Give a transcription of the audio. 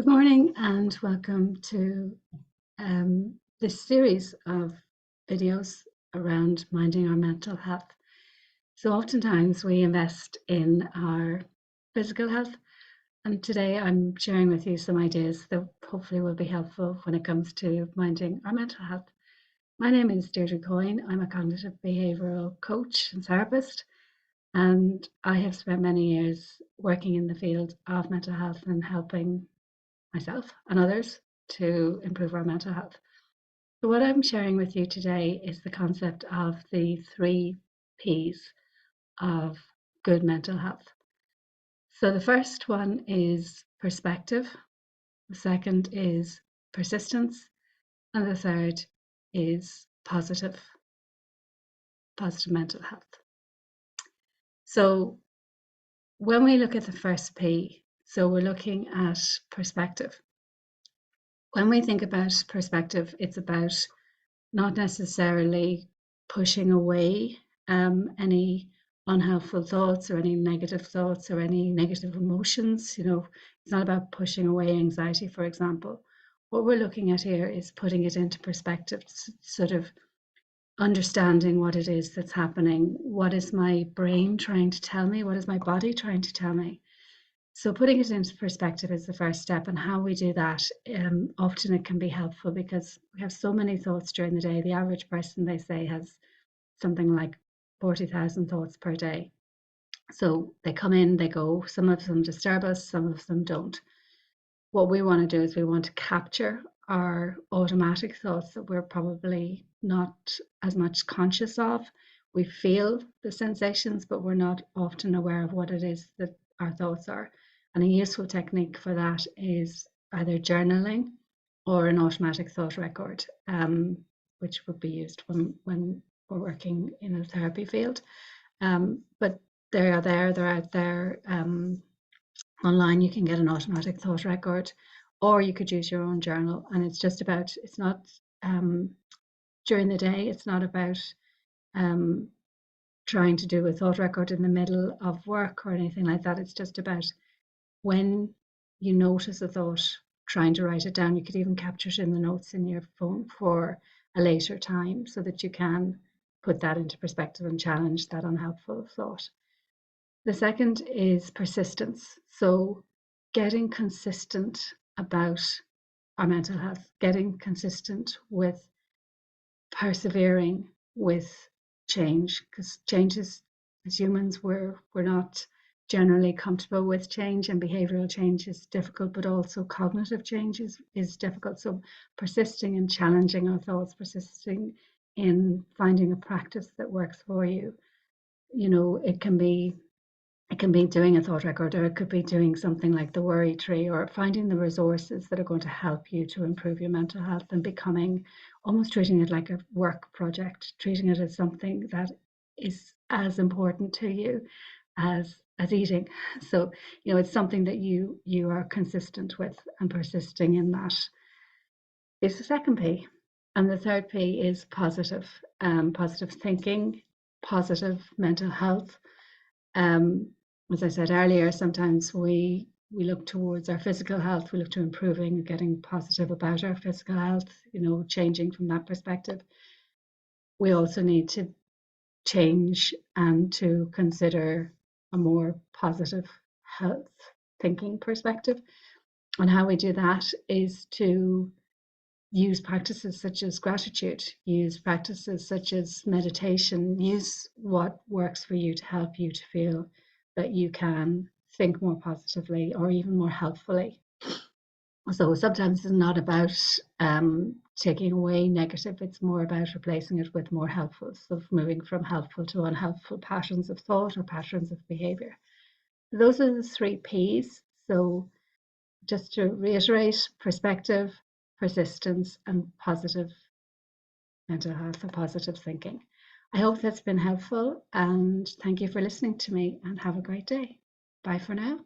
Good morning and welcome to this series of videos around minding our mental health. So oftentimes we invest in our physical health, and today I'm sharing with you some ideas that hopefully will be helpful when it comes to minding our mental health. My name is Deirdre Coyne. I'm a cognitive behavioural coach and therapist, and I have spent many years working in the field of mental health and helping myself and others to improve our mental health. So, what I'm sharing with you today is the concept of the 3 Ps of good mental health. So, the first one is perspective, the second is persistence, and the third is positive mental health. So, when we look at the first P, so we're looking at perspective. When we think about perspective, it's about not necessarily pushing away any unhelpful thoughts or any negative thoughts or any negative emotions. It's not about pushing away anxiety, for example. What we're looking at here is putting it into perspective, sort of understanding what it is that's happening. What is my brain trying to tell me? What is my body trying to tell me? So putting it into perspective is the first step, and how we do that, often it can be helpful because we have so many thoughts during the day. The average person, they say, has something like 40,000 thoughts per day. So they come in, they go. Some of them disturb us, some of them don't. What we want to do is we want to capture our automatic thoughts that we're probably not as much conscious of. We feel the sensations, but we're not often aware of what it is that our thoughts are. And a useful technique for that is either journaling or an automatic thought record, which would be used when we're working in a therapy field. But they're out there. Online, you can get an automatic thought record, or you could use your own journal. And it's not during the day, it's not about trying to do a thought record in the middle of work or anything like that. It's just about when you notice a thought, trying to write it down. You could even capture it in the notes in your phone for a later time so that you can put that into perspective and challenge that unhelpful thought. The second is persistence. So getting consistent about our mental health, getting consistent with persevering with change, because change is, as humans, we're not generally comfortable with change, and behavioral change is difficult, but also cognitive change is difficult. So persisting in challenging our thoughts, persisting in finding a practice that works for you. It can be doing a thought record, or it could be doing something like the worry tree, or finding the resources that are going to help you to improve your mental health, and almost treating it like a work project, treating it as something that is as important to you as eating. So, it's something that you are consistent with, and persisting in that is the second P. And the third P is positive thinking, positive mental health. As I said earlier, sometimes we look towards our physical health, we look to improving, getting positive about our physical health, changing from that perspective. We also need to change and to consider a more positive health thinking perspective. And how we do that is to use practices such as gratitude, use practices such as meditation, use what works for you to help you to feel that you can think more positively or even more helpfully. So sometimes it's not about taking away negative, it's more about replacing it with more helpful. So moving from helpful to unhelpful patterns of thought or patterns of behavior. Those are the 3 Ps. So just to reiterate, perspective, persistence, and positive mental health or positive thinking. I hope that's been helpful, and thank you for listening to me, and have a great day. Bye for now.